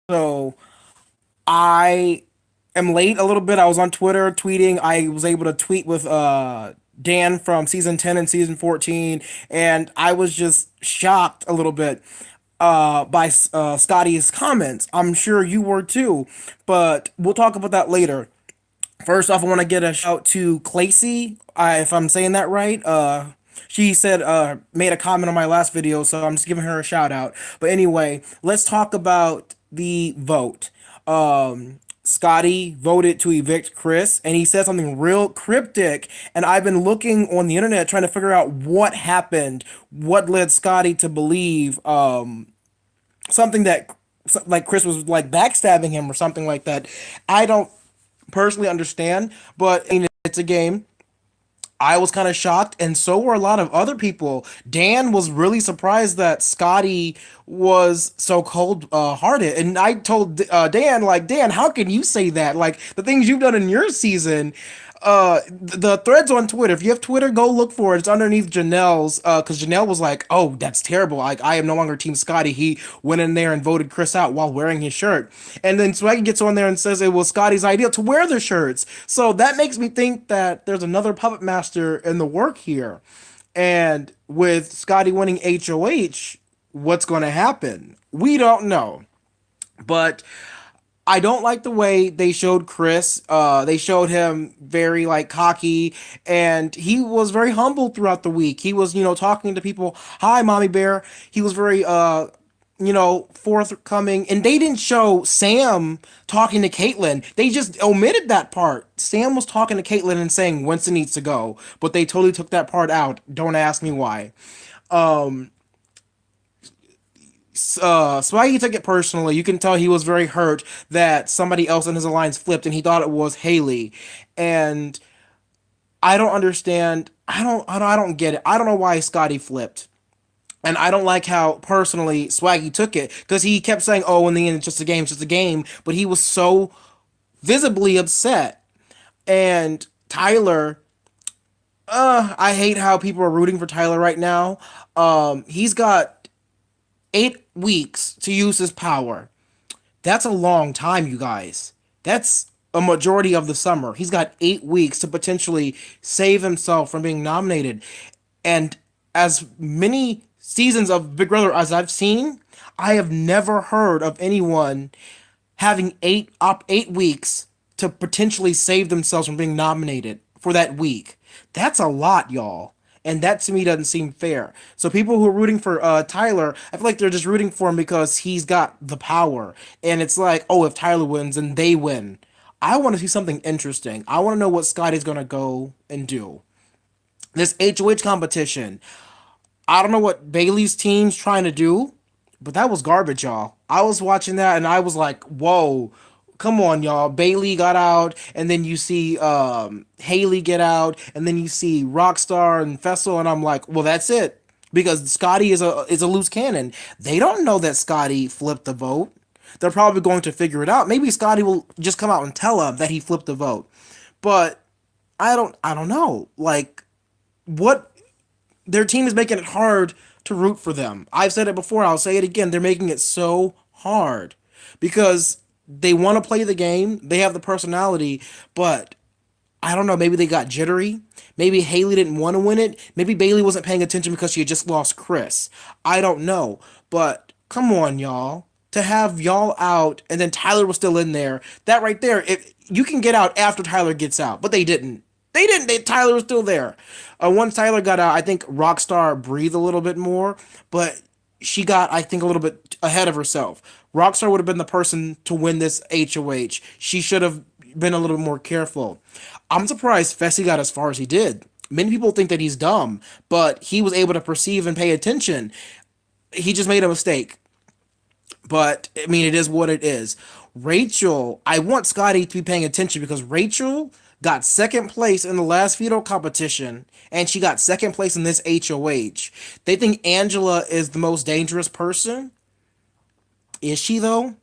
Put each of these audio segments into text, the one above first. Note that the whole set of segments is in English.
So I am late a little bit. I was on Twitter tweeting. I was able to tweet with Dan from season 10 and season 14, and I was just shocked a little bit by Scotty's comments. I'm sure you were too, but we'll talk about that later. First off, I want to get a shout to Clacy, if I'm saying that right. She said made a comment on my last video, so I'm just giving her a shout out. But anyway, let's talk about the vote. Scotty voted to evict Chris, and he said something real cryptic. And I've been looking on the internet trying to figure out what happened, what led Scotty to believe something that like Chris was like backstabbing him or something like that. I don't personally understand, but I mean, it's a game. I was kind of shocked, and so were a lot of other people. Dan was really surprised that Scotty was so cold hearted, and I told Dan, like, Dan, how can you say that? Like the things you've done in your season. The threads on Twitter. If you have Twitter, go look for it. It's underneath Janelle's. Because Janelle was like, "Oh, that's terrible. Like, I am no longer Team Scotty. He went in there and voted Chris out while wearing his shirt." And then Swaggy gets on there and says it was Scotty's idea to wear the shirts. So that makes me think that there's another puppet master in the work here. And with Scotty winning HOH, what's going to happen? We don't know. But I don't like the way they showed Chris. They showed him very like cocky, and he was very humble throughout the week. He was, talking to people. Hi, mommy bear. He was very, forthcoming. And they didn't show Sam talking to Caitlyn. They just omitted that part. Sam was talking to Caitlyn and saying Winston needs to go, but they totally took that part out. Don't ask me why. Um, Swaggy took it personally. You can tell he was very hurt that somebody else in his alliance flipped, and he thought it was Haley. And I don't understand. I don't get it. I don't know why Scotty flipped. And I don't like how personally Swaggy took it because he kept saying, "Oh, in the end, it's just a game, it's just a game." But he was so visibly upset. And Tyler, I hate how people are rooting for Tyler right now. He's got 8 weeks to use his power. That's a long time, you guys. That's a majority of the summer. He's got 8 weeks to potentially save himself from being nominated. And as many seasons of Big Brother as I've seen, I have never heard of anyone having 8 weeks to potentially save themselves from being nominated for that week. That's a lot, y'all. And that to me doesn't seem fair. So people who are rooting for Tyler, I feel like they're just rooting for him because he's got the power. And it's like, oh, if Tyler wins, then they win. I want to see something interesting. I want to know what Scotty's gonna go and do. This HOH competition. I don't know what Bailey's team's trying to do, but that was garbage, y'all. I was watching that and I was like, whoa, come on, y'all. Bailey got out, and then you see Haley get out, and then you see Rockstar and Fessel, and I'm like, well, that's it. Because Scotty is a loose cannon. They don't know that Scotty flipped the vote. They're probably going to figure it out. Maybe Scotty will just come out and tell them that he flipped the vote. But I don't know. Like what their team is making it hard to root for them. I've said it before, I'll say it again. They're making it so hard because they want to play the game, they have the personality, but I don't know, maybe they got jittery. Maybe Haley didn't want to win it. Maybe Bailey wasn't paying attention because she had just lost Chris. I don't know. But come on, y'all. To have y'all out and then Tyler was still in there, that right there, if you can get out after Tyler gets out, but they didn't. They didn't. Tyler was still there. Once Tyler got out, I think Rockstar breathed a little bit more, but she got, I think, a little bit ahead of herself. Rockstar would have been the person to win this HOH. She should have been a little bit more careful. I'm surprised Fessy got as far as he did. Many people think that he's dumb, but he was able to perceive and pay attention. He just made a mistake. But I mean, it is what it is. Rachel, I want Scotty to be paying attention because Rachel got second place in the last veto competition, and she got second place in this HOH. They think Angela is the most dangerous person. Is she though?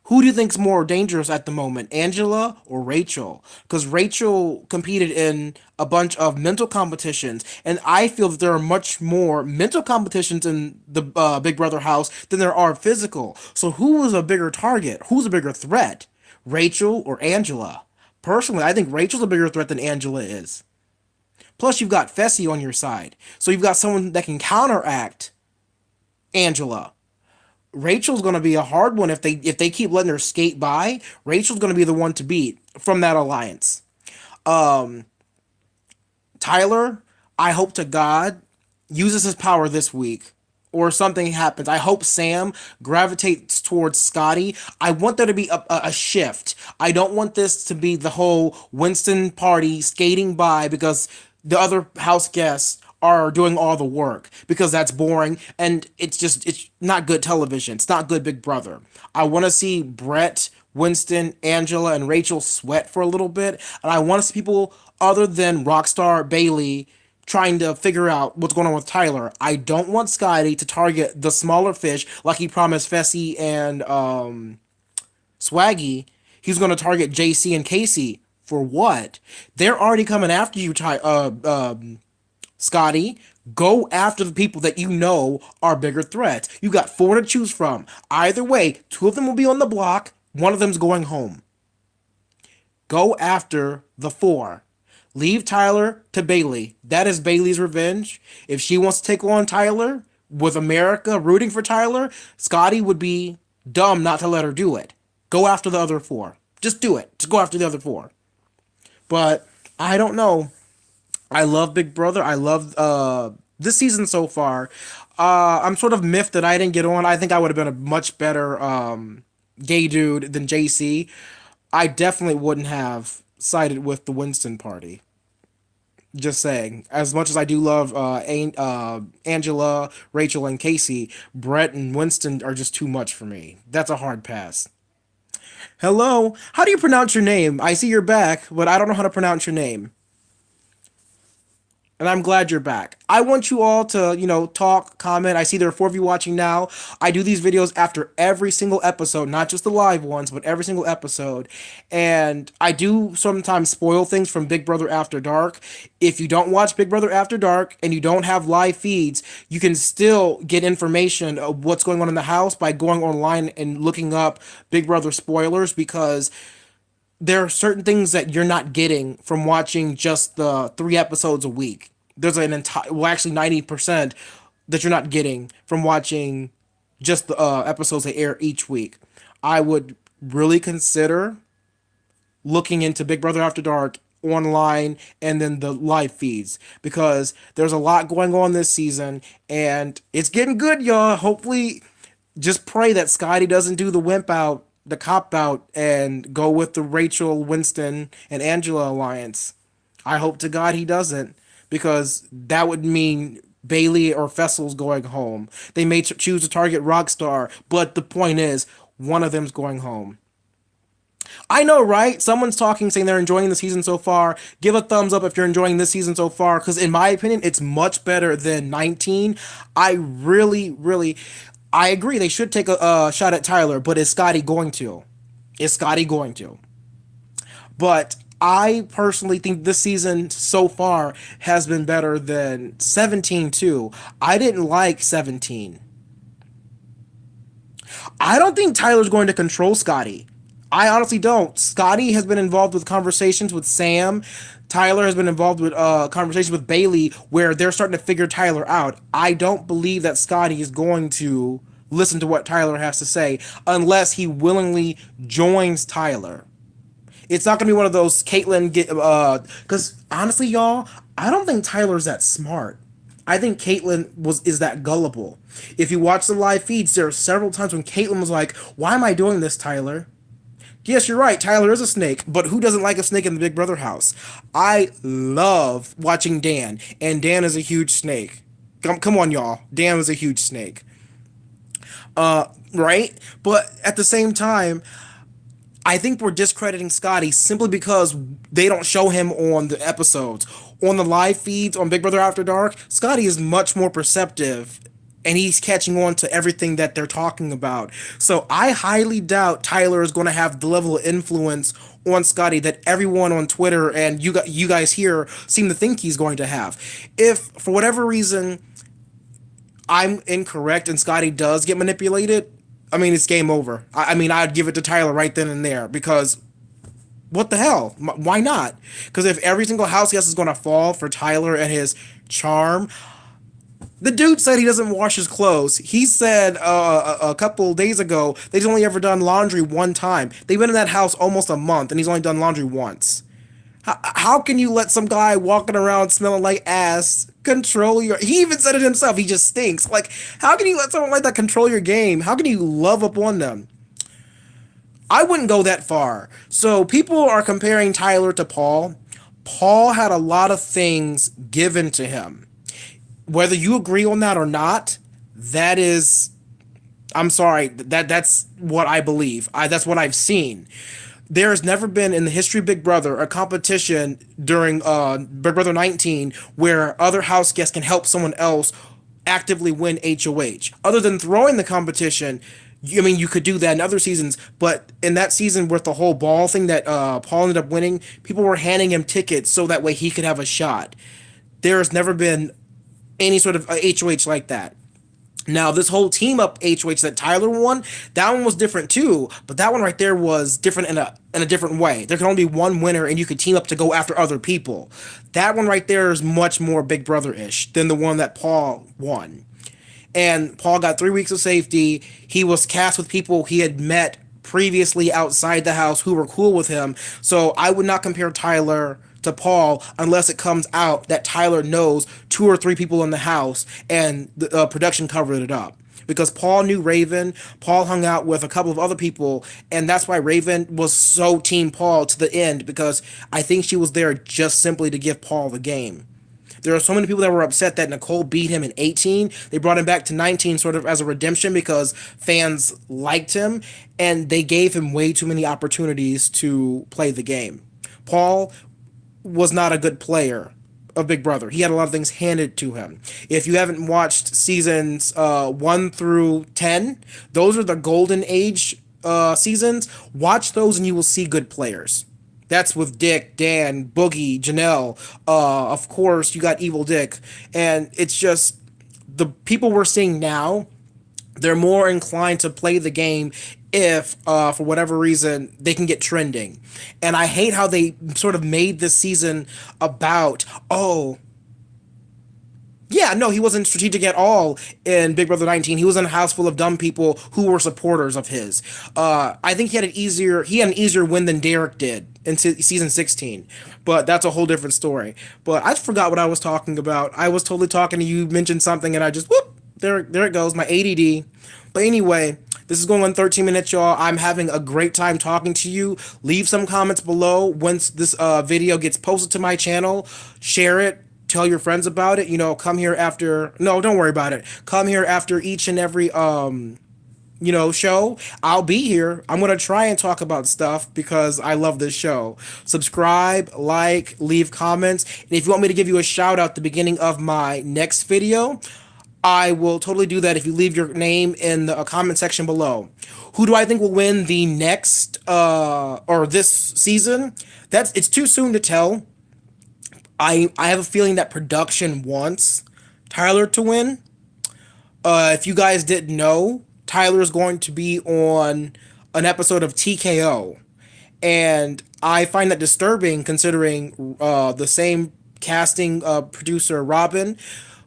Who do you think's more dangerous at the moment, Angela or Rachel? Because Rachel competed in a bunch of mental competitions, and I feel that there are much more mental competitions in the Big Brother house than there are physical. So who was a bigger target? Who's a bigger threat, Rachel or Angela? Personally, I think Rachel's a bigger threat than Angela is. Plus, you've got Fessy on your side, so you've got someone that can counteract Angela. Rachel's going to be a hard one if they keep letting her skate by. Rachel's going to be the one to beat from that alliance. Um, Tyler, I hope to God uses his power this week or something happens. I hope Sam gravitates towards Scotty. I want there to be a shift. I don't want this to be the whole Winston party skating by because the other house guests are doing all the work because that's boring and it's not good television. It's not good Big Brother. I want to see Brett, Winston, Angela, and Rachel sweat for a little bit, and I want to see people other than Rockstar Bailey trying to figure out what's going on with Tyler. I don't want Scotty to target the smaller fish like he promised Fessy and Swaggy. He's going to target JC and Casey. For what? They're already coming after you, Scotty. Go after the people that you know are bigger threats. You got four to choose from. Either way, two of them will be on the block, one of them's going home. Go after the four. Leave Tyler to Bailey. That is Bailey's revenge. If she wants to take on Tyler, with America rooting for Tyler, Scotty would be dumb not to let her do it. Go after the other four. Just do it. Just go after the other four. But I don't know. I love Big Brother. I love this season so far. I'm sort of miffed that I didn't get on. I think I would have been a much better gay dude than JC. I definitely wouldn't have sided with the Winston party. Just saying. As much as I do love Angela, Rachel, and Casey, Brett and Winston are just too much for me. That's a hard pass. Hello? How do you pronounce your name? I see you're back, but I don't know how to pronounce your name. And I'm glad you're back. I want you all to, talk, comment. I see there are four of you watching now. I do these videos after every single episode, not just the live ones, but every single episode. And I do sometimes spoil things from Big Brother After Dark. If you don't watch Big Brother After Dark and you don't have live feeds, you can still get information of what's going on in the house by going online and looking up Big Brother spoilers because there are certain things that you're not getting from watching just the three episodes a week. There's an entire, well, actually 90% that you're not getting from watching just the episodes that air each week. I would really consider looking into Big Brother After Dark online and then the live feeds because there's a lot going on this season and it's getting good, y'all. Hopefully, just pray that Scotty doesn't do the wimp out, the cop out, and go with the Rachel, Winston, and Angela alliance. I hope to God he doesn't, because that would mean Bailey or Fessel's going home. They may choose to target Rockstar, but the point is, one of them's going home. I know, right? Someone's talking, saying they're enjoying the season so far. Give a thumbs up if you're enjoying this season so far, because in my opinion, it's much better than 19. I really, really, I agree. They should take a shot at Tyler, but is Scotty going to? Is Scotty going to? But I personally think this season so far has been better than 17 too. I didn't like 17. I don't think Tyler's going to control Scotty. I honestly don't. Scotty has been involved with conversations with Sam. Tyler has been involved with conversations with Bailey where they're starting to figure Tyler out. I don't believe that Scotty is going to listen to what Tyler has to say unless he willingly joins Tyler. It's not gonna be one of those Caitlyn get because honestly, y'all, I don't think Tyler's that smart. I think Caitlyn is that gullible. If you watch the live feeds, there are several times when Caitlyn was like, "Why am I doing this, Tyler?" Yes, you're right. Tyler is a snake, but who doesn't like a snake in the Big Brother house? I love watching Dan, and Dan is a huge snake. Come on, y'all. Dan was a huge snake. Right? But at the same time, I think we're discrediting Scotty simply because they don't show him on the episodes. On the live feeds on Big Brother After Dark, Scotty is much more perceptive and he's catching on to everything that they're talking about. So I highly doubt Tyler is going to have the level of influence on Scotty that everyone on Twitter and you guys here seem to think he's going to have. If for whatever reason I'm incorrect and Scotty does get manipulated, I mean it's game over. I mean I'd give it to Tyler right then and there because what the hell? Why not? Because if every single house guest is going to fall for Tyler and his charm, the dude said he doesn't wash his clothes. He said a couple days ago that he's only ever done laundry one time. They've been in that house almost a month and he's only done laundry once. How can you let some guy walking around smelling like ass control your... He even said it himself. He just stinks. Like, how can you let someone like that control your game? How can you love up on them? I wouldn't go that far. So people are comparing Tyler to Paul. Paul had a lot of things given to him. Whether you agree on that or not, that is, I'm sorry, that's what I believe. That's what I've seen. There has never been in the history of Big Brother a competition during Big Brother 19 where other house guests can help someone else actively win HOH. Other than throwing the competition, I mean, you could do that in other seasons, but in that season with the whole ball thing that Paul ended up winning, people were handing him tickets so that way he could have a shot. There has never been any sort of HOH like that. Now, this whole team up HOH that Tyler won, that one was different too, but that one right there was different in a different way. There can only be one winner and you could team up to go after other people. That one right there is much more Big Brother-ish than the one that Paul won. And Paul got 3 weeks of safety. He was cast with people he had met previously outside the house who were cool with him. So I would not compare Tyler to Paul unless it comes out that Tyler knows 2 or 3 people in the house and the production covered it up. Because Paul knew Raven, Paul hung out with a couple of other people, and that's why Raven was so team Paul to the end, because I think she was there just simply to give Paul the game. There are so many people that were upset that Nicole beat him in 18. They brought him back to 19 sort of as a redemption because fans liked him and they gave him way too many opportunities to play the game. Paul was not a good player of Big Brother. He had a lot of things handed to him. If you haven't watched seasons 1 through 10, those are the golden age seasons. Watch those and you will see good players. That's with Dick, Dan, Boogie, Janelle. Of course, you got Evil Dick. And it's just the people we're seeing now, they're more inclined to play the game if, for whatever reason, they can get trending. And I hate how they sort of made this season about, oh, yeah, no, he wasn't strategic at all in Big Brother 19. He was in a house full of dumb people who were supporters of his. I think he had an easier win than Derek did in season 16, but that's a whole different story. But I forgot what I was talking about. I was totally talking to you, mentioned something, and I just, whoop, there it goes, my ADD. But anyway, this is going on 13 minutes, y'all. I'm having a great time talking to you. Leave some comments below once this video gets posted to my channel. Share it. Tell your friends about it. You know, come here after... No, don't worry about it. Come here after each and every, show. I'll be here. I'm going to try and talk about stuff because I love this show. Subscribe, like, leave comments. And if you want me to give you a shout out at the beginning of my next video, I will totally do that if you leave your name in the comment section below. Who do I think will win the next, or this season? It's too soon to tell. I have a feeling that production wants Tyler to win. If you guys didn't know, Tyler is going to be on an episode of TKO. And I find that disturbing considering the same casting producer, Robin,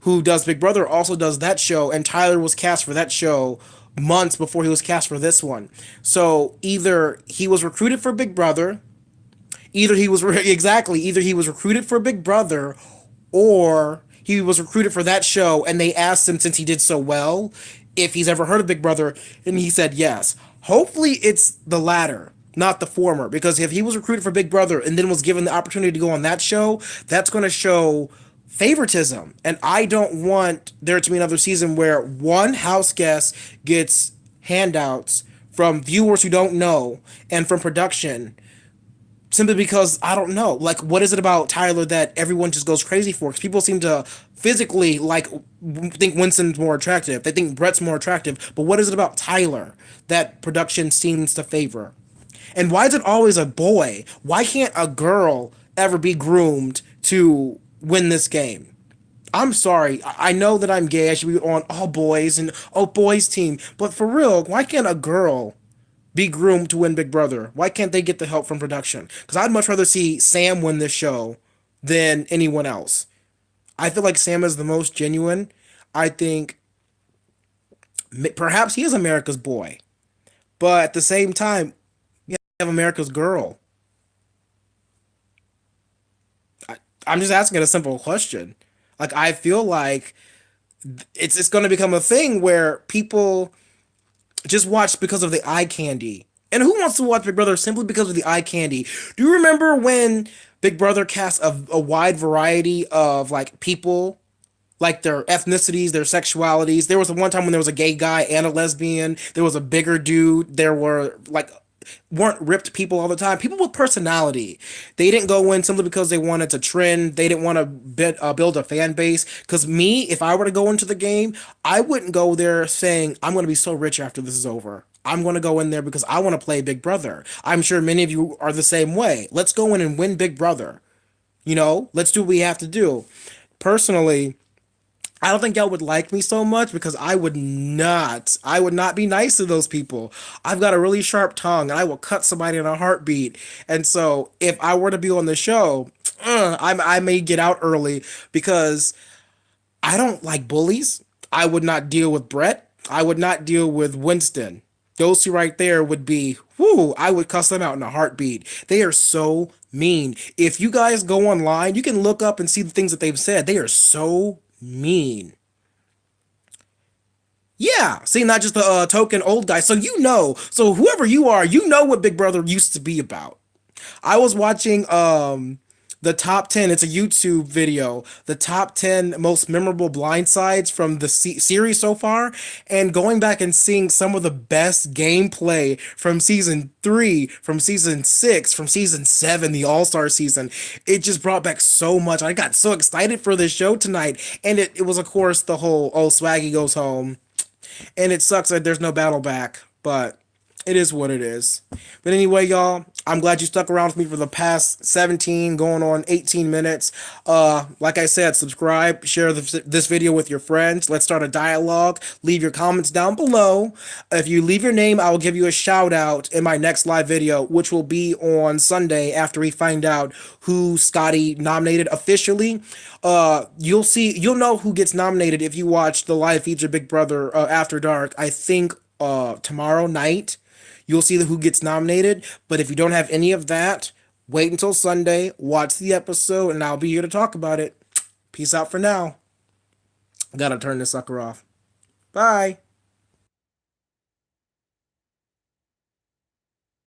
who does Big Brother, also does that show. And Tyler was cast for that show months before he was cast for this one. So either he was recruited for Big Brother... Either he was recruited for Big Brother, or he was recruited for that show, and they asked him, since he did so well, if he's ever heard of Big Brother, and he said yes. Hopefully it's the latter, not the former, because if he was recruited for Big Brother and then was given the opportunity to go on that show, that's going to show favoritism, and I don't want there to be another season where one house guest gets handouts from viewers who don't know and from production simply because I don't know. Like, what is it about Tyler that everyone just goes crazy for? Because people seem to physically like think Winston's more attractive. They think Brett's more attractive. But what is it about Tyler that production seems to favor? And why is it always a boy? Why can't a girl ever be groomed to win this game? I'm sorry. I know that I'm gay. I should be on all boys and oh boys team. But for real, why can't a girl be groomed to win Big Brother? Why can't they get the help from production? Because I'd much rather see Sam win this show than anyone else. I feel like Sam is the most genuine. I think perhaps he is America's boy, but at the same time, you have America's girl. I, I'm just asking a simple question. Like I feel like it's going to become a thing where people just watch because of the eye candy. And who wants to watch Big Brother simply because of the eye candy? Do you remember when Big Brother cast a wide variety of like people, like their ethnicities, their sexualities? There was one time when there was a gay guy and a lesbian. There was a bigger dude. There were like weren't ripped people all the time. People with personality. They didn't go in simply because they wanted to trend. They didn't want to build a fan base. Because me, if I were to go into the game, I wouldn't go there saying, I'm going to be so rich after this is over. I'm going to go in there because I want to play Big Brother. I'm sure many of you are the same way. Let's go in and win Big Brother. Let's do what we have to do. Personally, I don't think y'all would like me so much because I would not be nice to those people. I've got a really sharp tongue and I will cut somebody in a heartbeat. And so if I were to be on the show, I may get out early because I don't like bullies. I would not deal with Brett. I would not deal with Winston. Those two right there would be, whoo, I would cuss them out in a heartbeat. They are so mean. If you guys go online, you can look up and see the things that they've said. They are so mean. Yeah, see, not just the token old guy. So so whoever you are, you know what Big Brother used to be about. I was watching the top 10, it's a YouTube video, the top 10 most memorable blindsides from the series so far, and going back and seeing some of the best gameplay from season 3, from season 6, from season 7, the All-Star season. It just brought back so much. I got so excited for this show tonight, and it was of course the whole oh Swaggy goes home. And it sucks that there's no battle back, but it is what it is. But anyway, y'all, I'm glad you stuck around with me for the past 17, going on 18 minutes. Like I said, subscribe, share this video with your friends. Let's start a dialogue. Leave your comments down below. If you leave your name, I will give you a shout out in my next live video, which will be on Sunday after we find out who Scotty nominated officially. You'll know who gets nominated if you watch the live feature Big Brother After Dark. I think tomorrow night you'll see who gets nominated. But if you don't have any of that, wait until Sunday, watch the episode, and I'll be here to talk about it. Peace out for now. Gotta turn this sucker off. Bye.